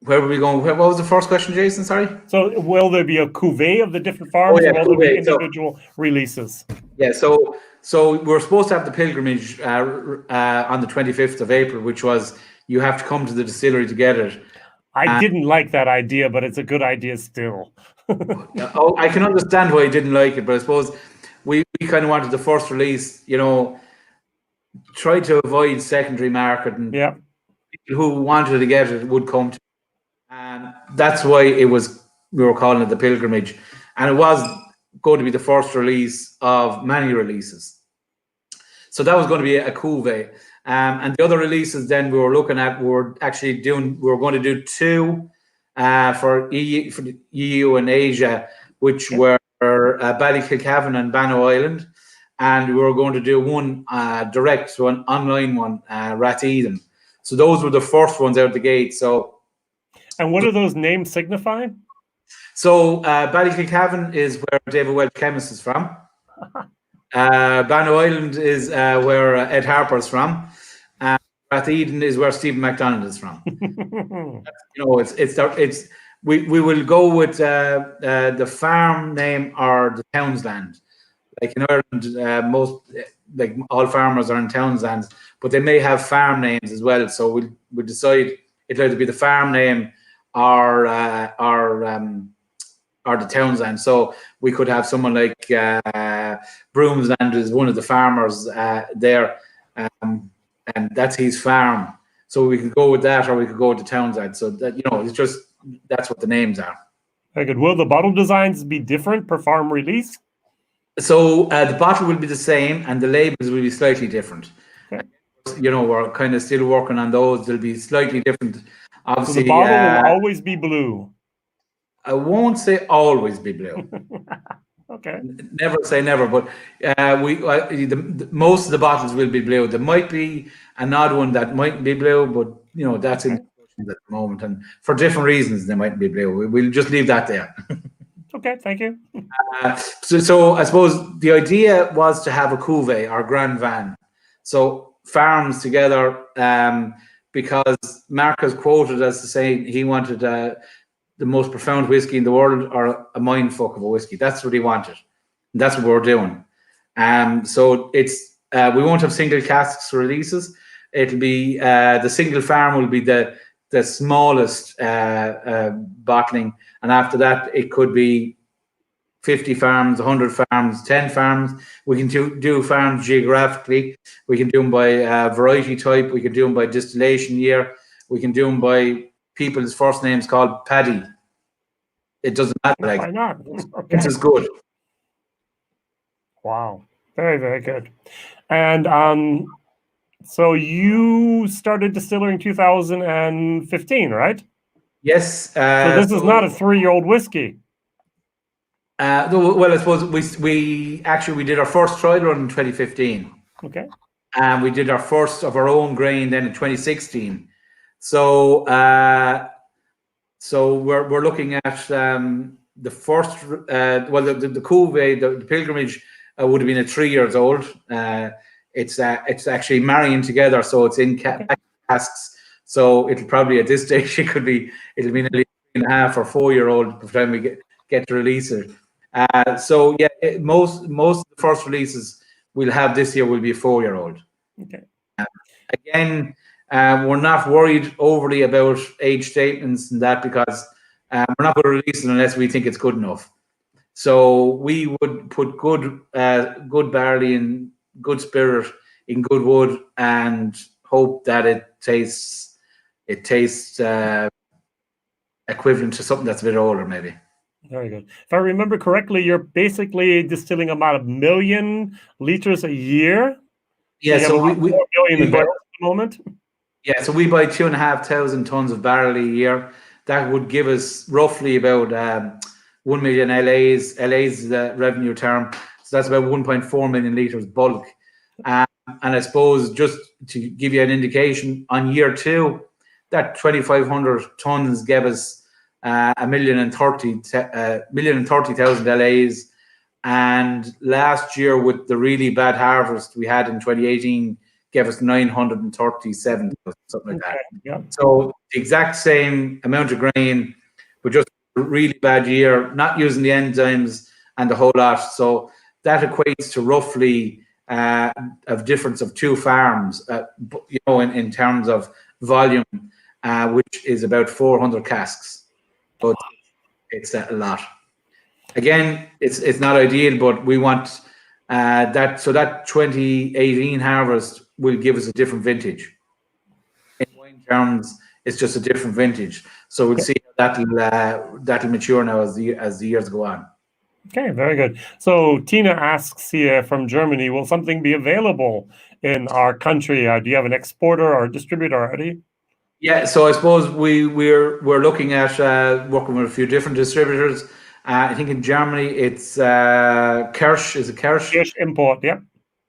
Where were we going? What was the first question, Jason? Sorry. So will there be a cuvee of the different farms, or will there be individual releases? Yeah, so we're supposed to have the Pilgrimage on the 25th of April, which was you have to come to the distillery to get it. I didn't like that idea, but it's a good idea still. I can understand why you didn't like it, but I suppose we kind of wanted the first release, try to avoid secondary market, and people who wanted to get it would come to. And that's why we were calling it the Pilgrimage. And it was going to be the first release of many releases. So that was going to be a cuvee. And the other releases then we were looking at, we were going to do two for the EU and Asia, which were Ballykilcavan and Bannow Island. And we were going to do one direct, so an online one, Ratheden. So those were the first ones out the gate. And what do those names signify? So Ballykilcavan is where David Welch Chemist is from. Bannow Island is where Ed Harper is from. Ratheden is where Stephen MacDonald is from. We will go with the farm name or the townsland. Like in Ireland, most all farmers are in townslands, but they may have farm names as well. So we'll decide it'll either be the farm name or the townsland. So we could have someone like Broomsland is one of the farmers there, and that's his farm. So we could go with that, or we could go with the townsland. So that it's just that's what the names are. Very good. Will the bottle designs be different per farm release? So the bottle will be the same, and the labels will be slightly different. Okay. We're kind of still working on those. They'll be slightly different. Obviously, so the bottle will always be blue. I won't say always be blue. Okay. Never say never, but most of the bottles will be blue. There might be an odd one that might be blue, but that's in discussions at the moment, and for different reasons they might be blue. We'll just leave that there. Okay, thank you. So I suppose the idea was to have a cuvee or grand van, so farms together, because Mark has quoted as to say he wanted the most profound whiskey in the world, or a mindfuck of a whiskey. That's what he wanted. And that's what we're doing. So it's we won't have single casks releases. It'll be the single farm will be the smallest bottling, and after that it could be 50 farms, 100 farms, 10 farms. We can do farms geographically. We can do them by variety type. We can do them by distillation year. We can do them by people's first names called Paddy. It doesn't matter. Like, why not? Okay. This is good. Wow, very, very good. And so you started distilling in 2015, right? Yes. So this is not a 3-year-old whiskey. Well, I suppose we actually did our first trial run in 2015. Okay. And we did our first of our own grain then in 2016. So so we're looking at the first the cuvee, the pilgrimage would have been at 3 years old. It's actually marrying together, so it's in casks. So it'll probably at this stage it'll be nearly 3.5 or 4-year-old by the time we get to release it. So yeah, most of the first releases we'll have this year will be a 4-year-old. Okay. Again, we're not worried overly about age statements and that because we're not going to release it unless we think it's good enough. So we would put good barley and good spirit in good wood and hope that it tastes equivalent to something that's a bit older, maybe. Very good. If I remember correctly, you're basically distilling about 1 million liters a year. Yeah, so we 4 million barrels at the moment. Yeah, so we buy 2,500 tons of barley a year. That would give us roughly about 1 million LAs. LAs is the revenue term, so that's about 1.4 million liters bulk. And I suppose just to give you an indication, on year 2, that 2,500 tons gave us 1,030,000 LAs. And last year, with the really bad harvest we had in 2018, gave us 937, something like that. Yeah. So the exact same amount of grain, but just a really bad year, not using the enzymes and the whole lot. So that equates to roughly a difference of 2 farms, in terms of volume, which is about 400 casks. So it's a lot. Again, it's not ideal, but we want that. So that 2018 harvest will give us a different vintage. In wine terms, it's just a different vintage. So we'll see how that'll mature now as the years go on. Okay, very good. So Tina asks here from Germany, will something be available in our country? Do you have an exporter or a distributor already? Yeah, so I suppose we're looking at working with a few different distributors. I think in Germany it's Kirsch. Is it Kirsch? Kirsch import, yeah.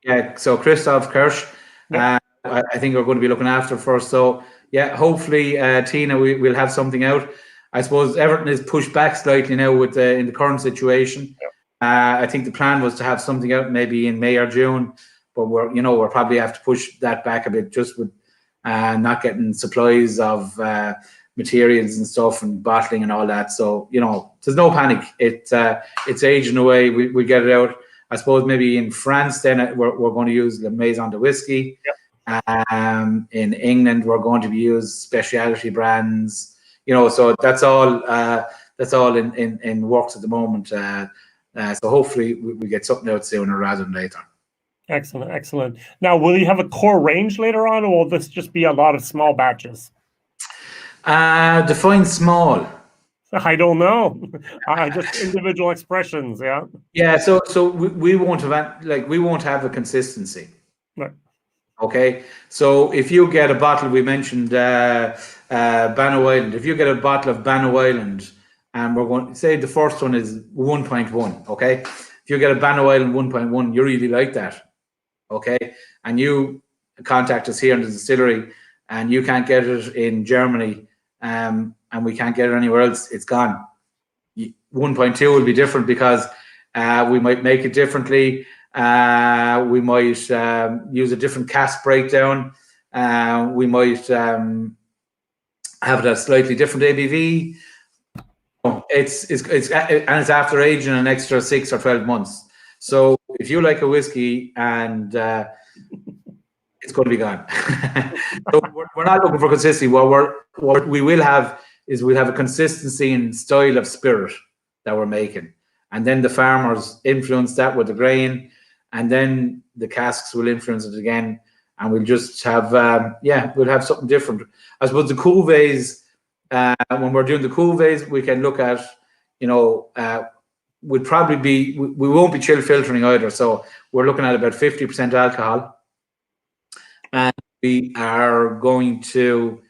Yeah, so Christoph Kirsch. Yeah. I think we're going to be looking after first. So yeah, hopefully, Tina, we'll have something out. I suppose everything is pushed back slightly now with in the current situation. Yeah. I think the plan was to have something out maybe in May or June, but we're probably have to push that back a bit just with not getting supplies of materials and stuff and bottling and all that. So there's no panic. It's aging away. We get it out. I suppose maybe in France then we're going to use the Maison de Whiskey. Yep. In England we're going to be use specialty brands. So that's all in works at the moment. So hopefully we get something out sooner rather than later. Excellent, excellent. Now, will you have a core range later on, or will this just be a lot of small batches? Define small. I don't know. Just individual expressions, yeah. Yeah, so we won't have a consistency. Right. Okay, so if you get a bottle, we mentioned Bannow Island. If you get a bottle of Bannow Island, and we're going to say the first one is 1.1. Okay, if you get a Bannow Island 1.1, you really like that. Okay, and you contact us here in the distillery, and you can't get it in Germany, and we can't get it anywhere else. It's gone. 1.2 will be different because we might make it differently. We might use a different cask breakdown. We might have it a slightly different ABV. It's after aging an extra 6 or 12 months. So if you like a whiskey and it's going to be gone. So we're not looking for consistency. What we will have is we'll have a consistency in style of spirit that we're making. and then the farmers influence that with the grain, and then the casks will influence it again, and we'll just have we'll have something different. I suppose the cuvées, when we're doing the cuvées, we can look at, we'll probably be, we won't be chill filtering either, so we're looking at about 50% alcohol, and we are going to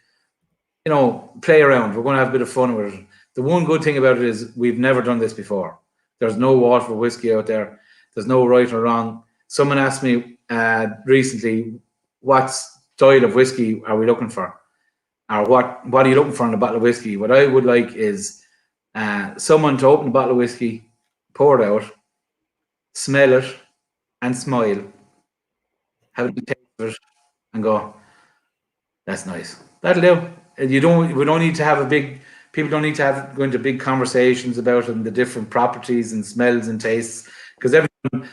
play around. We're going to have a bit of fun with it. The one good thing about it is we've never done this before. There's no Waterford whiskey out there. There's no right or wrong. Someone asked me recently, what style of whiskey are we looking for? Or what are you looking for in a bottle of whiskey? What I would like is someone to open a bottle of whiskey, pour it out, smell it, and smile. Have a taste of it, and go, that's nice. That'll do. We don't need to have people don't need to go into big conversations about it and the different properties and smells and tastes, because everyone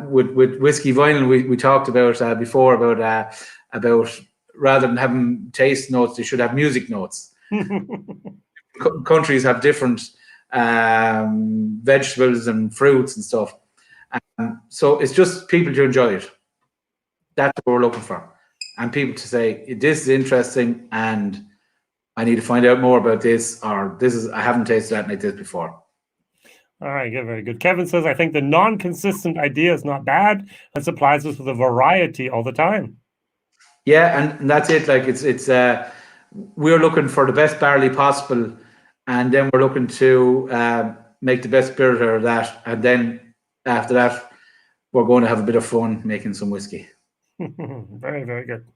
with whiskey vinyl, we talked about before about rather than having taste notes, they should have music notes. Countries have different vegetables and fruits and stuff, so it's just people to enjoy it. That's what we're looking for. And people to say, this is interesting and I need to find out more about this, or I haven't tasted that like this before. All right, good, very good. Kevin says, I think the non-consistent idea is not bad and supplies us with a variety all the time. Yeah, and that's it. Like it's we're looking for the best barley possible, and then we're looking to make the best spirit out of that, and then after that, we're going to have a bit of fun making some whiskey. Very, very good.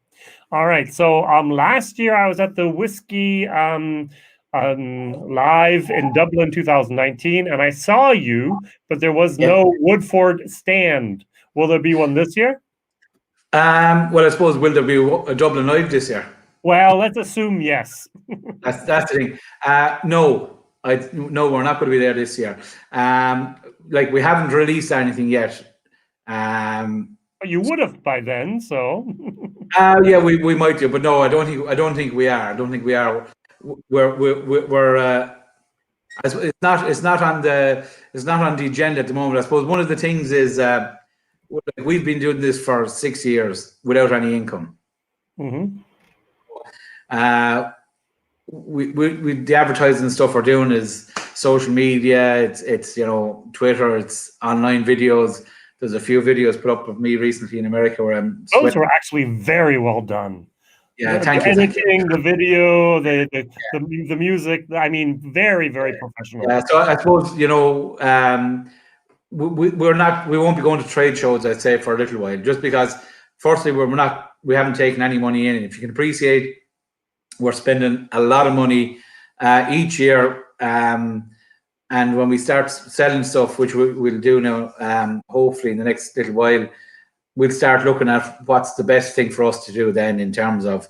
All right. So last year I was at the Whiskey Live in Dublin 2019, and I saw you, but there was no Woodford stand. Will there be one this year? Well, I suppose, will there be a Dublin Live this year? Well, let's assume yes. That's the thing. No, we're not going to be there this year. Like, we haven't released anything yet. You would have by then, so. Yeah, we might do, but no, I don't think we are. I don't think we are. We're it's not on the agenda at the moment. I suppose one of the things is we've been doing this for 6 years without any income. Mm-hmm. The advertising stuff we're doing is social media. It's Twitter. It's online videos. There's a few videos put up of me recently in America where I'm sweating. Those were actually very well done. Yeah, thank you. Editing, the video, the music. I mean, very, very professional. Yeah, so I suppose we won't be going to trade shows, I'd say, for a little while, just because firstly we haven't taken any money in. If you can appreciate, we're spending a lot of money each year. And when we start selling stuff, which we'll do now, hopefully in the next little while, we'll start looking at what's the best thing for us to do then in terms of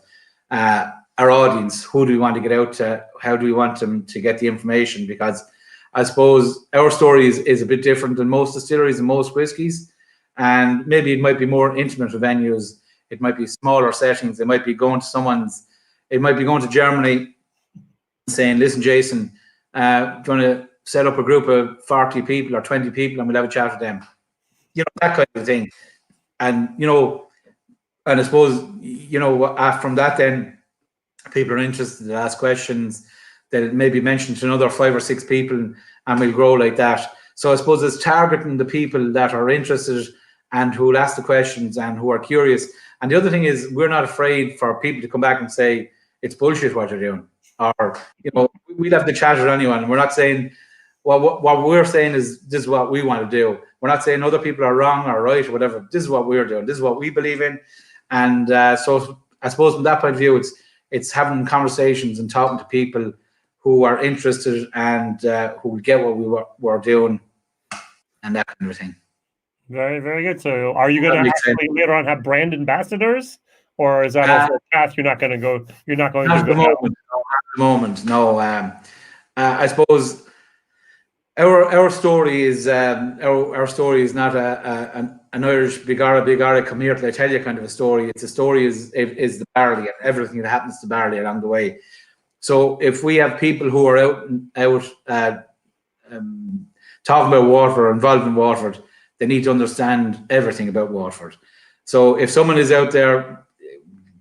our audience. Who do we want to get out to? How do we want them to get the information? Because I suppose our story is a bit different than most distilleries and most whiskies. And maybe it might be more intimate venues. It might be smaller settings. It might be going to Germany and saying, listen, Jason, do you want to set up a group of 40 people or 20 people and we'll have a chat with them? That kind of thing. And, and I suppose, from that, then people are interested to ask questions. They'll maybe mention to another 5 or 6 people and we'll grow like that. So I suppose it's targeting the people that are interested and who will ask the questions and who are curious. And the other thing is, we're not afraid for people to come back and say, it's bullshit what you're doing. Or, we'll have the chat with anyone. We're not saying, well, what we're saying is this is what we want to do. We're not saying other people are wrong or right or whatever. This is what we're doing. This is what we believe in. And so I suppose from that point of view, it's having conversations and talking to people who are interested and who get what we're doing and that kind of thing. Very, very good. So are you going to actually later on have brand ambassadors? Or is that also a path you're not going to go? You're not going to go down? At the moment, no. I suppose our story is our story is not an Irish bigara come here till I tell you kind of a story. It's a story is the barley and everything that happens to barley along the way. So if we have people who are out talking about Waterford or involved in Waterford, they need to understand everything about Waterford. So if someone is out there,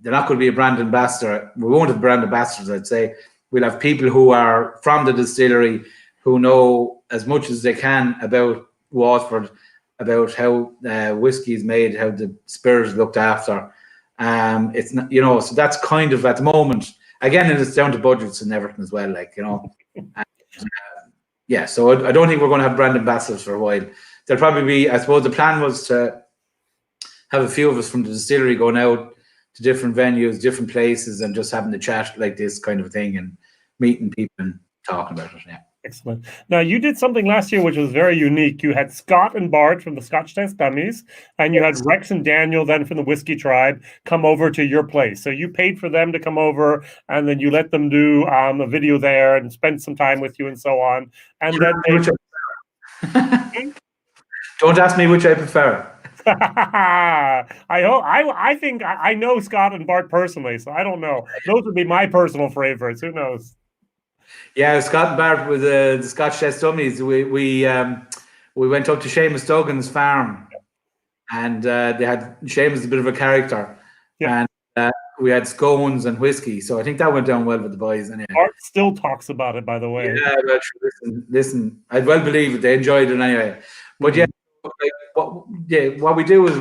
they're not going to be a brand ambassador. We won't have brand ambassadors, I'd say. We'll have people who are from the distillery who know as much as they can about Waterford, about how whiskey is made, how the spirit is looked after. It's not, you know, so that's kind of at the moment. Again, it's down to budgets and everything as well, like, you know. And, yeah, so I don't think we're going to have brand ambassadors for a while. There'll probably be, I suppose the plan was to have a few of us from the distillery going out to different venues, different places, and just having the chat like this kind of thing and meeting people and talking about it. Yeah. Excellent. Now, you did something last year which was very unique. You had Scott and Bart from the Scotch Test Dummies, and you had Rex and Daniel then from the Whiskey Tribe come over to your place. So you paid for them to come over, and then you let them do a video there and spend some time with you and so on. And then don't ask me which I prefer. I think I know Scott and Bart personally, so I don't know. Those would be my personal favorites. Who knows? Yeah, Scott and Bart with the Scotch Test Dummies. We went up to Seamus Duggan's farm, and they had Seamus a bit of a character, and we had scones and whiskey. So I think that went down well with the boys. And Bart still talks about it, by the way. Yeah, but listen, I'd well believe it. They enjoyed it anyway. But yeah, what we do is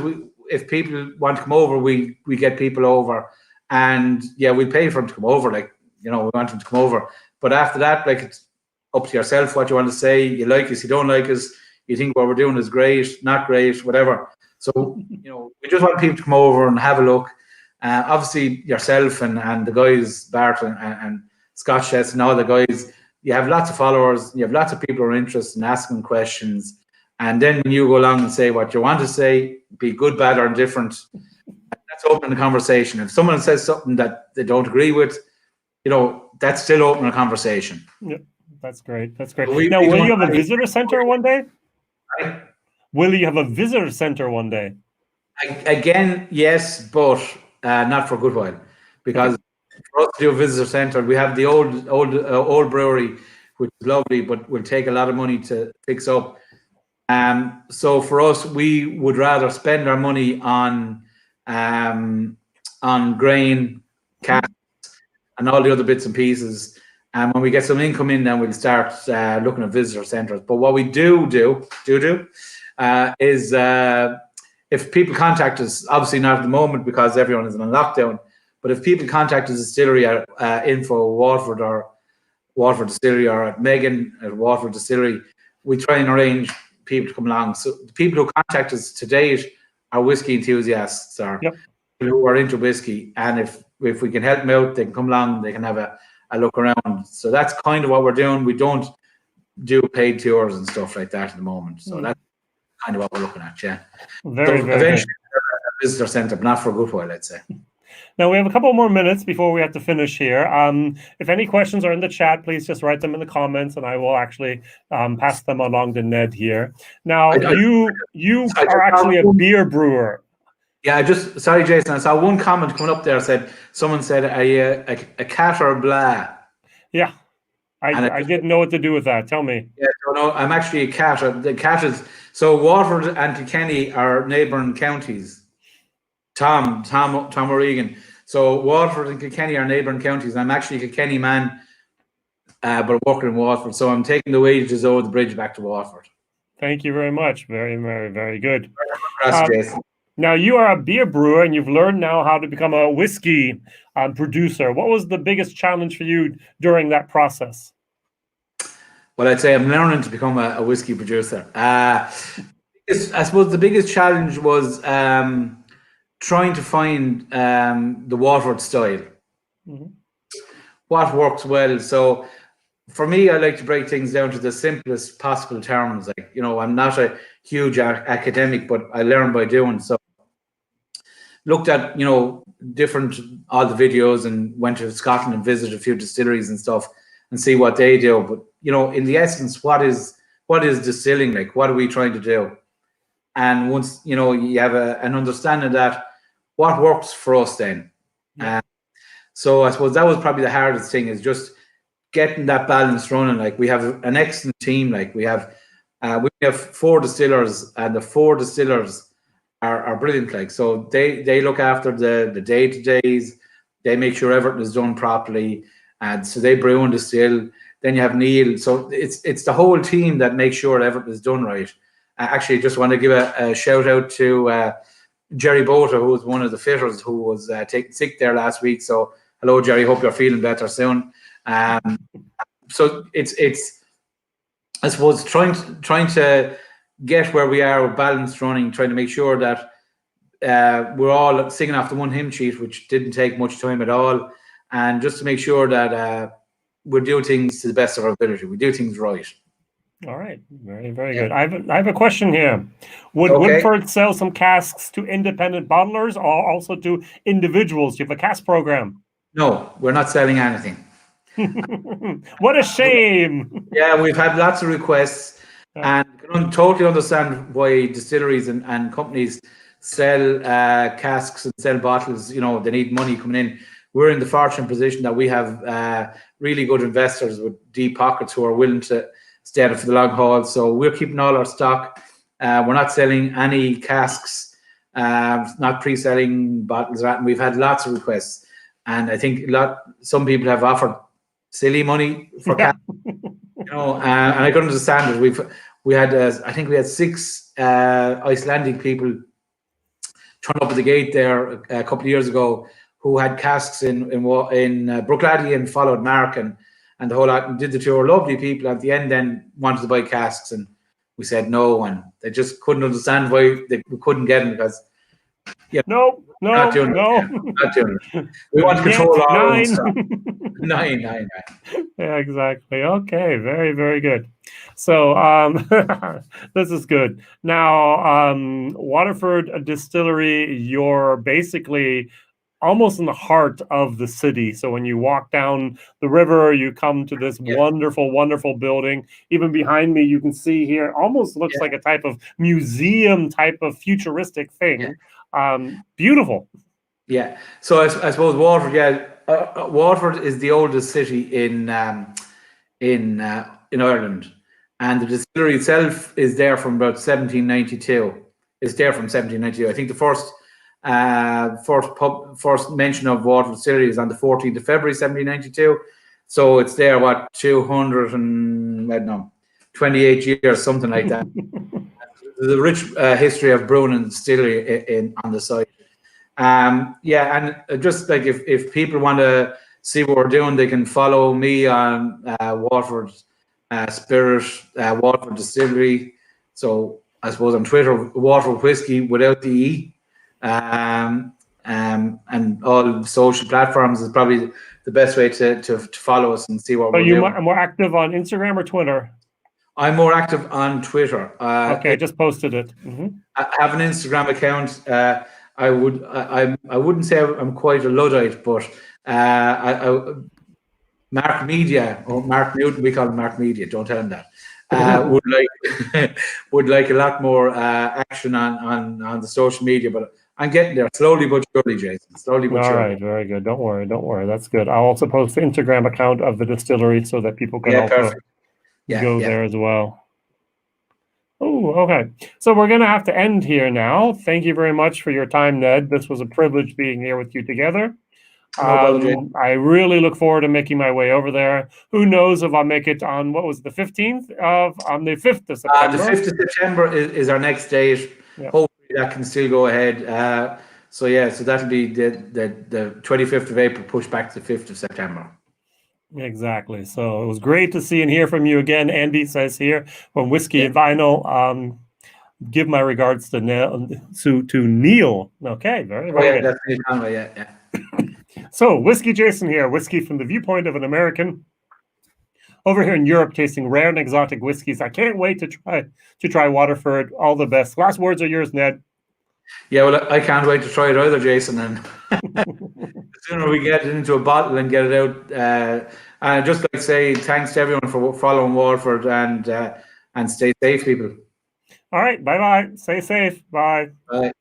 if people want to come over, we get people over, and yeah, we pay for them to come over. Like, you know, we want them to come over. But after that, like, it's up to yourself what you want to say. You like us, you don't like us. You think what we're doing is great, not great, whatever. So, you know, we just want people to come over and have a look. Obviously, yourself and the guys, Bart and Scotch Test and all the guys, you have lots of followers. You have lots of people who are interested in asking questions. And then when you go along and say what you want to say, be good, bad, or indifferent, that's open the conversation. If someone says something that they don't agree with, you know, that's still open a conversation. Yeah, that's great. That's great. Now, will you have a visitor center one day? Right? Will you have a visitor center one day? Again, yes, but not for a good while, because for us to do a visitor center, we have the old brewery, which is lovely, but will take a lot of money to fix up. So for us, we would rather spend our money on grain, casks, and all the other bits and pieces. And when we get some income in, then we'll start looking at visitor centres. But what we do is if people contact us, obviously not at the moment because everyone is in lockdown, but if people contact the distillery at info Waterford or Waterford Distillery or at Megan at Waterford Distillery, we try and arrange people to come along. So the people who contact us to date are whiskey enthusiasts or people who are into whiskey. And if we can help them out, they can come along, they can have a look around. So that's kind of what we're doing. We don't do paid tours and stuff like that at the moment. So that's kind of what we're looking at, yeah. Very eventually a visitor centre, but not for a good while, I'd say. Now, we have a couple more minutes before we have to finish here. If any questions are in the chat, please just write them in the comments, and I will actually pass them along to Ned here. Now, you are actually a beer brewer. Yeah, sorry, Jason, I saw one comment coming up there. Someone said a cat or a blah. Yeah, I didn't know what to do with that. Tell me. Yeah, no, I'm actually a cat. The cat is, so Waterford and Kilkenny are neighbouring counties. Tom O'Regan. So Waterford and Kilkenny are neighbouring counties. I'm actually a Kilkenny man, but working in Waterford. So I'm taking the wages over the bridge back to Waterford. Thank you very much. Very, very, very good. Jason. Now, you are a beer brewer, and you've learned now how to become a whiskey producer. What was the biggest challenge for you during that process? Well, I'd say I'm learning to become a whiskey producer. I suppose the biggest challenge was trying to find the Waterford style. Mm-hmm. What works well. So for me, I like to break things down to the simplest possible terms. Like, you know, I'm not a huge academic, but I learn by doing. So looked at, you know, all the videos and went to Scotland and visited a few distilleries and stuff and see what they do. But, you know, in the essence, what is distilling like? What are we trying to do? And once, you know, you have an understanding of that, what works for us then? Yeah. So I suppose that was probably the hardest thing, is just getting that balance running. Like, we have an excellent team. Like, we have We have 4 distillers, and the 4 distillers are brilliant. Like, so they look after the day-to-days. They make sure everything is done properly, and so they brew and distill. Then you have Neil. So it's the whole team that makes sure everything is done right. Actually, just want to give a shout out to Jerry Bota, who was one of the fitters who was taken sick there last week. So hello, Jerry. Hope you're feeling better soon. So it's I suppose trying to get where we are with balanced running, trying to make sure that we're all singing off the one hymn sheet, which didn't take much time at all, and just to make sure that we do things to the best of our ability. We do things right. All right, very, very good. I have a question here. Would Woodford sell some casks to independent bottlers or also to individuals? Do you have a cask program? No, we're not selling anything. What a shame. Yeah, we've had lots of requests, and can totally understand why distilleries and companies sell casks and sell bottles. You know, they need money coming in. We're in the fortunate position that we have really good investors with deep pockets who are willing to stay at it for the long haul. So we're keeping all our stock. We're not selling any casks, not pre-selling bottles. And we've had lots of requests, and I think some people have offered silly money for casks. You know, and I can understand it. We had I think we had 6 Icelandic people turn up at the gate there a couple of years ago who had casks in Bruichladdich and followed Mark and the whole lot and did the tour. Lovely people. At the end, then wanted to buy casks, and we said no, and they just couldn't understand why we couldn't get them because no. Not doing it. We want to control our own stuff. Nine. Yeah, exactly. Okay, very, very good. So this is good. Now, Waterford Distillery, you're basically almost in the heart of the city. So when you walk down the river, you come to this wonderful, wonderful building. Even behind me, you can see here, almost looks like a type of museum type of futuristic thing. Beautiful. Yeah. So I suppose Waterford, Waterford is the oldest city in Ireland, and the distillery itself is there from about 1792. It's there from 1792. I think the first mention of Waterford Distillery is on the 14th of February 1792. So it's there 228 years, something like that. There's a rich history of brewing and distillery on the site. And just like if people want to see what we're doing, they can follow me on Waterford Spirit, Waterford Distillery. So I suppose on Twitter, Waterford Whiskey without the E. And all social platforms is probably the best way to follow us and see what we're doing. Are you more active on Instagram or Twitter? I'm more active on Twitter. Okay, I just posted it. I have an Instagram account. I wouldn't say I'm quite a Luddite, but Mark Media, or Mark Newton, we call him Mark Media. Don't tell him that. Would like a lot more action on the social media, but I'm getting there slowly but surely, Jason. Slowly but surely. All right, very good. Don't worry. That's good. I'll also post the Instagram account of the distillery so that people can also go there as well. Oh, okay. So we're going to have to end here now. Thank you very much for your time, Ned. This was a privilege being here with you together. I really look forward to making my way over there. Who knows if I'll make it on, what was it, the 15th on the 5th of September? The 5th of September is our next date. Yeah. Hopefully that can still go ahead. So that'll be the 25th of April, pushed back to the 5th of September. Exactly. So it was great to see and hear from you again. Andy says here from Whiskey and Vinyl, give my regards to Neil. Okay, very good. That's So WhiskyJason here, whiskey from the viewpoint of an American over here in Europe, tasting rare and exotic whiskeys. I can't wait to try Waterford. All the best. Last words are yours, Ned. Yeah, well, I can't wait to try it either, Jason. And the sooner we get it into a bottle and get it out, and just like say thanks to everyone for following Waterford and stay safe, people. All right, bye. Stay safe. Bye. Bye.